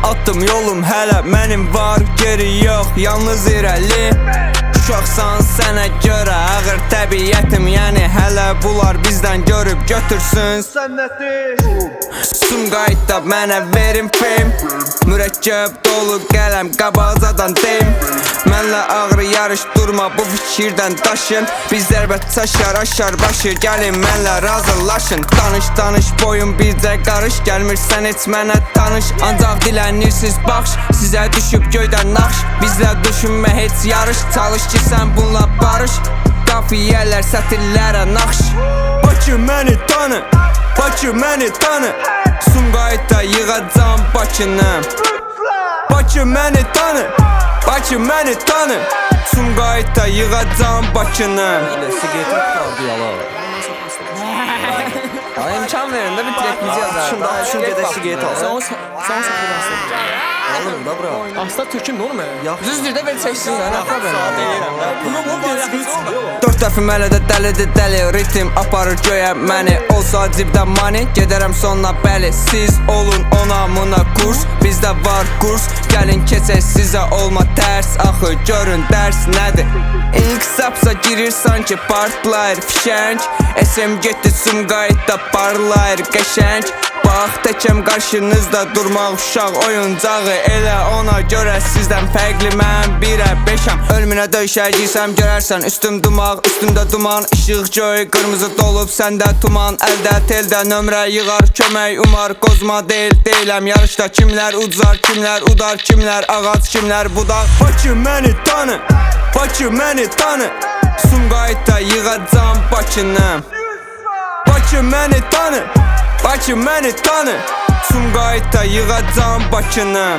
Attım yolum hələ mənim var, geri yox, yalnız irəli. Uşaqsan sənə görə ağır təbiyyətim, yəni hələ bunlar bizdən görüb götürsün. Sumqayıtda mənə verin fame, mürəkkəb dolu qələm qabazadan deyim. Mənlə ağır yarış durma bu fikirdən daşın. Biz zərbət çaşar aşar başı, gəlin mənlə razılaşın. Danış boyun bircə qarış, gəlmirsən heç mənə tanış. Ancaq dilənirsiz baxış, sizə düşüb göydən naxş. Bizlə düşünmə heç yarış, çalış ki sən bununla barış. Qafiyələr sətirlərə naxş. Bakı məni tanı, Bakı məni tanı. Sumqayıtda yığacam Bakını. Bakı məni tanı, Bakı məni tanı. Sumqayıtda yığacam Bakını. Siqaret qaldı yalan. İmkan verin də bir trepimizi yazar. Düşün gedə siqaret al. Sən saxlayırsan. Alın da bura. Asla töküm nə olur mənə? Düzdür də ver çəksin də, nə problem? Bunu deyirsən. Dörd dəfim hələ də dəlidir dəli, ritim aparır göyə məni. Olsa cibdə money, gedərəm sonuna bəli. Siz olun ona muna kurs, bizdə var kurs. Gəlin keçək sizə olma tərs, axı görün dərs nədir? İlk sapsa girir sanki partlayır fişəng. SM getdi Sumqayıtda parlayır qəşəng. Bax təkəm qarşınızda durmaq uşaq oyuncağı. Elə ona görə sizdən fərqli mən 1-ə 5-əm. Ölümünə döyüşəcəksəm görərsən üstüm dumaq, üstümdə duman. İşıq göy qırmızı dolub səndə tuman. Əldə teldə nömrə yığar kömək umar. Qozma deyiləm yarışda kimlər udzar, kimlər udar, kimlər ağac, kimlər budaq. Bakı məni tanı, Bakı məni tanı. Sumqayıtda yığacam Bakını. Bakı məni tanı, Bakı məni tanı. Sumqayıtda yığacam Bakını.